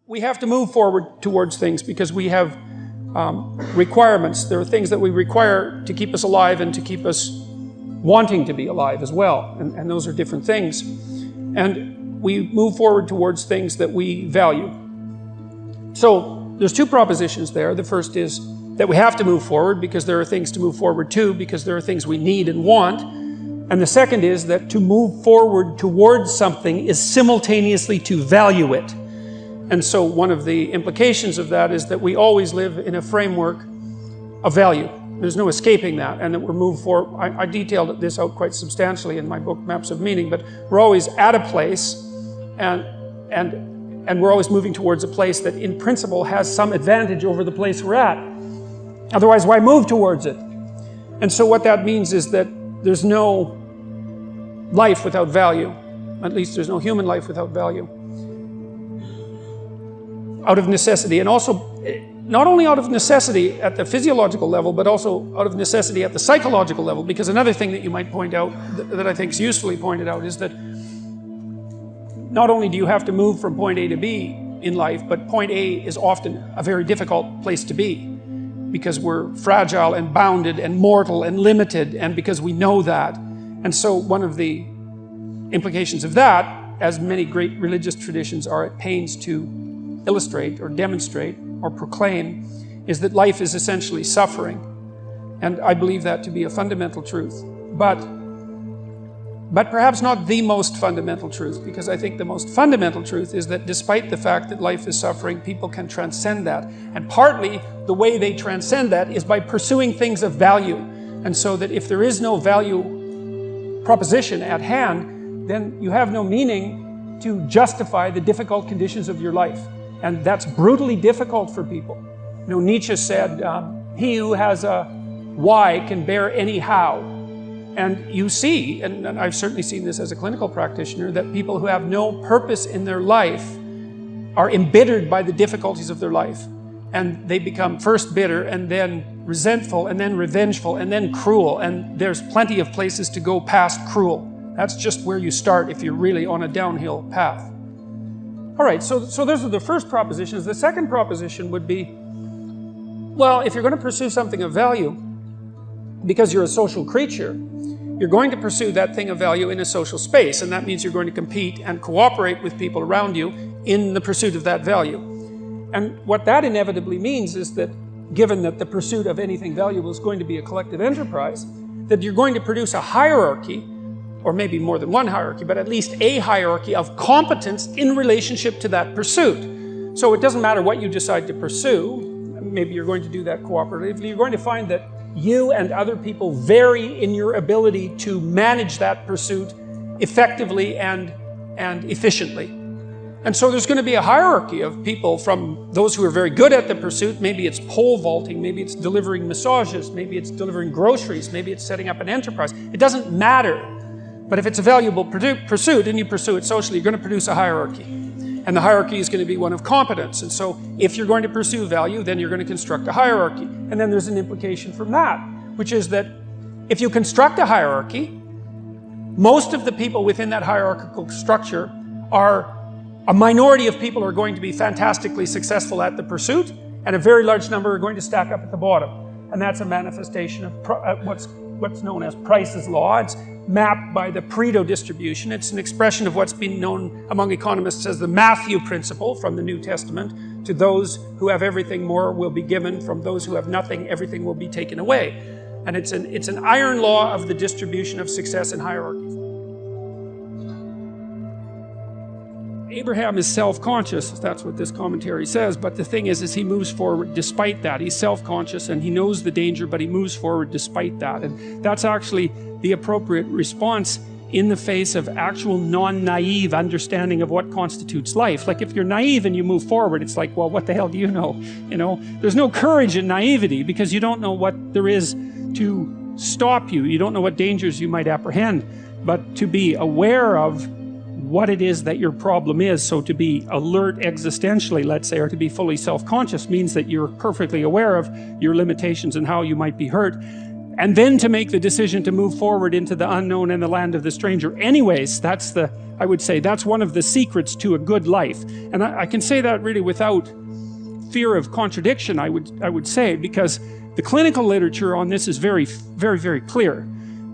we have to move forward towards things because we have requirements. There are things that we require to keep us alive and to keep us wanting to be alive as well. And those are different things. And we move forward towards things that we value. So there's two propositions there. The first is that we have to move forward because there are things to move forward to, because there are things we need and want. And the second is that to move forward towards something is simultaneously to value it. And so one of the implications of that is that we always live in a framework of value. There's no escaping that, and that we're moved forward. I detailed this out quite substantially in my book, Maps of Meaning, but we're always at a place, and we're always moving towards a place that in principle has some advantage over the place we're at. Otherwise, why move towards it? And so what that means is that there's no life without value. At least there's no human life without value. Out of necessity, and also not only out of necessity at the physiological level, but also out of necessity at the psychological level, because another thing that you might point out that I think is usefully pointed out is that not only do you have to move from point A to B in life, but point A is often a very difficult place to be because we're fragile and bounded and mortal and limited, and because we know that. And so one of the implications of that, as many great religious traditions are at pains to illustrate or demonstrate or proclaim, is that life is essentially suffering. And I believe that to be a fundamental truth. But perhaps not the most fundamental truth, because I think the most fundamental truth is that despite the fact that life is suffering, people can transcend that. And partly the way they transcend that is by pursuing things of value. And so that if there is no value proposition at hand, then you have no meaning to justify the difficult conditions of your life. And that's brutally difficult for people. You know, Nietzsche said, he who has a why can bear any how. And you see, and I've certainly seen this as a clinical practitioner, that people who have no purpose in their life are embittered by the difficulties of their life. And they become first bitter, and then resentful, and then revengeful, and then cruel. And there's plenty of places to go past cruel. That's just where you start if you're really on a downhill path. All right, so those are the first propositions. The second proposition would be, well, if you're going to pursue something of value, because you're a social creature, you're going to pursue that thing of value in a social space, and that means you're going to compete and cooperate with people around you in the pursuit of that value. And what that inevitably means is that, given that the pursuit of anything valuable is going to be a collective enterprise, that you're going to produce a hierarchy, or maybe more than one hierarchy, but at least a hierarchy of competence in relationship to that pursuit. So it doesn't matter what you decide to pursue, maybe you're going to do that cooperatively, you're going to find that you and other people vary in your ability to manage that pursuit effectively and efficiently. And so there's going to be a hierarchy of people, from those who are very good at the pursuit. Maybe it's pole vaulting, maybe it's delivering massages, maybe it's delivering groceries, maybe it's setting up an enterprise. It doesn't matter. But if it's a valuable pursuit and you pursue it socially, you're going to produce a hierarchy. And the hierarchy is going to be one of competence. And so if you're going to pursue value, then you're going to construct a hierarchy. And then there's an implication from that, which is that if you construct a hierarchy, most of the people within that hierarchical structure are a minority of people are going to be fantastically successful at the pursuit, and a very large number are going to stack up at the bottom. And that's a manifestation of what's known as Price's law. It's mapped by the Pareto distribution. It's an expression of what's been known among economists as the Matthew principle from the New Testament. To those who have everything, more will be given. From those who have nothing, everything will be taken away. And it's an iron law of the distribution of success in hierarchies. Abraham is self-conscious, that's what this commentary says, but the thing is he moves forward despite that. He's self-conscious and he knows the danger, but he moves forward despite that. And that's actually the appropriate response in the face of actual non-naive understanding of what constitutes life. Like, if you're naive and you move forward, it's like, well, what the hell do you know? You know, there's no courage in naivety because you don't know what there is to stop you. You don't know what dangers you might apprehend. But to be aware of what it is that your problem is, so to be alert existentially, let's say, or to be fully self-conscious, means that you're perfectly aware of your limitations and how you might be hurt. and then to make the decision to move forward into the unknown and the land of the stranger. Anyways, I would say that's one of the secrets to a good life. And I can say that really without fear of contradiction, I would say, because the clinical literature on this is very, very, very clear.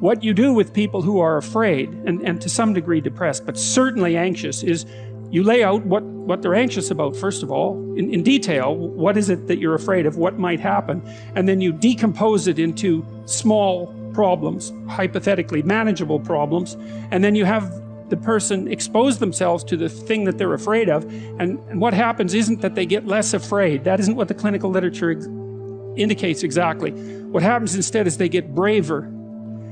What you do with people who are afraid, and to some degree depressed, but certainly anxious, is you lay out what they're anxious about, first of all, in detail. What is it that you're afraid of? What might happen? And then you decompose it into small problems, hypothetically manageable problems, and then you have the person expose themselves to the thing that they're afraid of, and what happens isn't that they get less afraid. That isn't what the clinical literature indicates exactly. What happens instead is they get braver.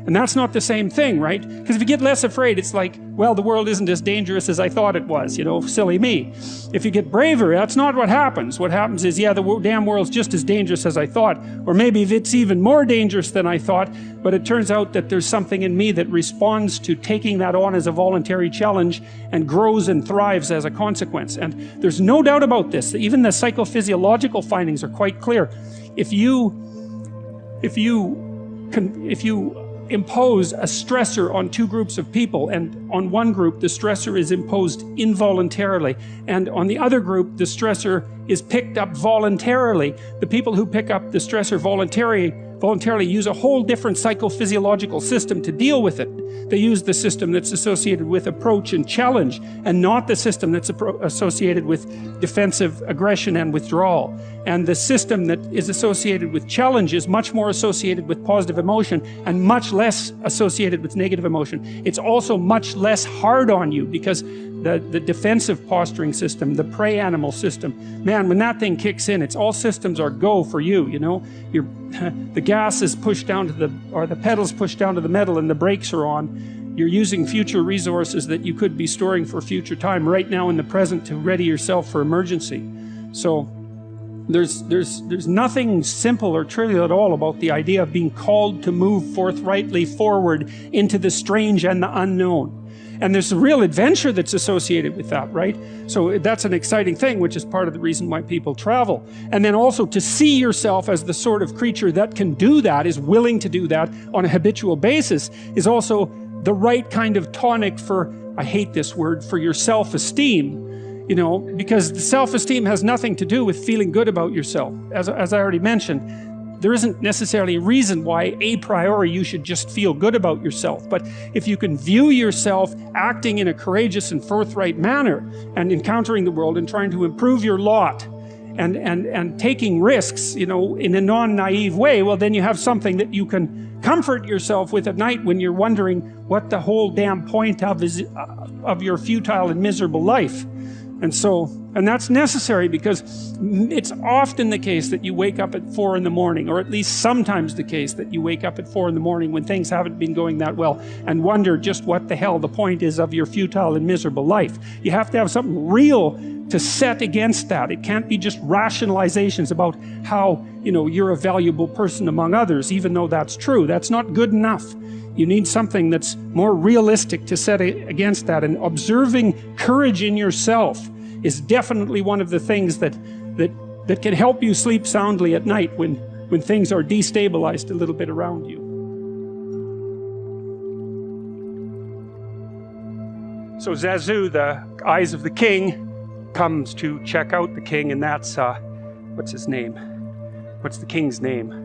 And that's not the same thing, right? Because if you get less afraid, it's like, well, the world isn't as dangerous as I thought it was, you know, silly me. If you get braver, that's not what happens. What happens is, yeah, the damn world's just as dangerous as I thought, or maybe it's even more dangerous than I thought, but it turns out that there's something in me that responds to taking that on as a voluntary challenge and grows and thrives as a consequence. And there's no doubt about this. Even the psychophysiological findings are quite clear. If you impose a stressor on two groups of people, and on one group the stressor is imposed involuntarily, and on the other group the stressor is picked up voluntarily, the people who pick up the stressor voluntarily use a whole different psychophysiological system to deal with it. They use the system that's associated with approach and challenge, and not the system that's associated with defensive aggression and withdrawal. And the system that is associated with challenge is much more associated with positive emotion and much less associated with negative emotion. It's also much less hard on you, because the defensive posturing system, the prey animal system, man, when that thing kicks in, it's all systems are go for you, you know. The gas is pushed down to the pedals pushed down to the metal, and the brakes are on. You're using future resources that you could be storing for future time right now in the present to ready yourself for emergency. So there's nothing simple or trivial at all about the idea of being called to move forthrightly forward into the strange and the unknown. And there's a real adventure that's associated with that, right? So that's an exciting thing, which is part of the reason why people travel. And then also to see yourself as the sort of creature that can do that, is willing to do that on a habitual basis, is also the right kind of tonic for, I hate this word, for your self-esteem, you know, because the self-esteem has nothing to do with feeling good about yourself. As I already mentioned, there isn't necessarily a reason why a priori you should just feel good about yourself. But if you can view yourself acting in a courageous and forthright manner, and encountering the world and trying to improve your lot, and taking risks, you know, in a non-naive way, well, then you have something that you can comfort yourself with at night when you're wondering what the whole damn point of your futile and miserable life. And that's necessary, because it's often the case that you wake up at 4 in the morning, or at least sometimes the case that you wake up at 4 in the morning when things haven't been going that well, and wonder just what the hell the point is of your futile and miserable life. You have to have something real to set against that. It can't be just rationalizations about how, you know, you're a valuable person among others, even though that's true. That's not good enough. You need something that's more realistic to set against that. And observing courage in yourself is definitely one of the things that can help you sleep soundly at night when things are destabilized a little bit around you. So Zazu, the eyes of the king, comes to check out the king, and that's what's his name? What's the king's name?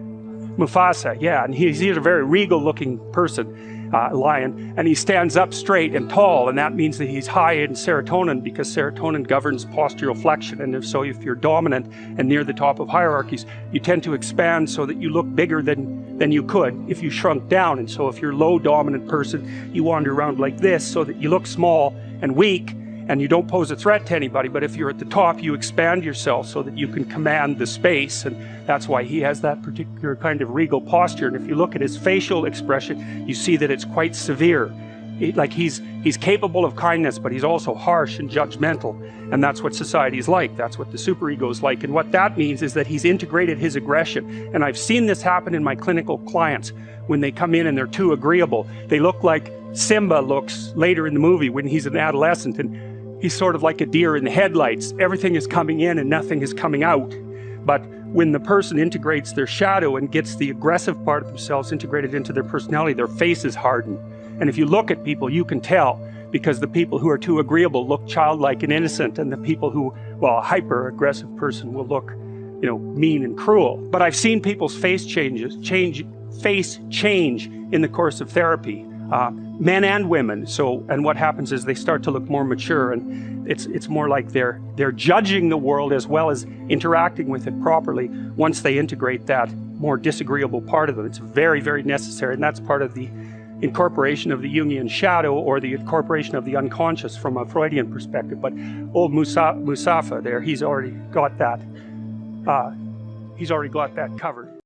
Mufasa, yeah, and he's a very regal-looking person, lion, and he stands up straight and tall, and that means that he's high in serotonin, because serotonin governs postural flexion, and if you're dominant and near the top of hierarchies, you tend to expand so that you look bigger than you could if you shrunk down. And so if you're a low dominant person, you wander around like this so that you look small and weak, and you don't pose a threat to anybody. But if you're at the top, you expand yourself so that you can command the space, and that's why he has that particular kind of regal posture. And if you look at his facial expression, you see that it's quite severe. Like he's capable of kindness, but he's also harsh and judgmental, and that's what society's like. That's what the superego's like. And what that means is that he's integrated his aggression. And I've seen this happen in my clinical clients when they come in and they're too agreeable. They look like Simba looks later in the movie when he's an adolescent, and he's sort of like a deer in the headlights. Everything is coming in and nothing is coming out. But when the person integrates their shadow and gets the aggressive part of themselves integrated into their personality, their faces harden. And if you look at people, you can tell, because the people who are too agreeable look childlike and innocent, and the people who, well, a hyper-aggressive person will look, mean and cruel. But I've seen people's face change in the course of therapy, men and women. And what happens is they start to look more mature, and it's more like they're judging the world as well as interacting with it properly once they integrate that more disagreeable part of them. It's very, very necessary, and that's part of the incorporation of the Jungian shadow, or the incorporation of the unconscious from a Freudian perspective. But old Mustafa there, he's already got that covered.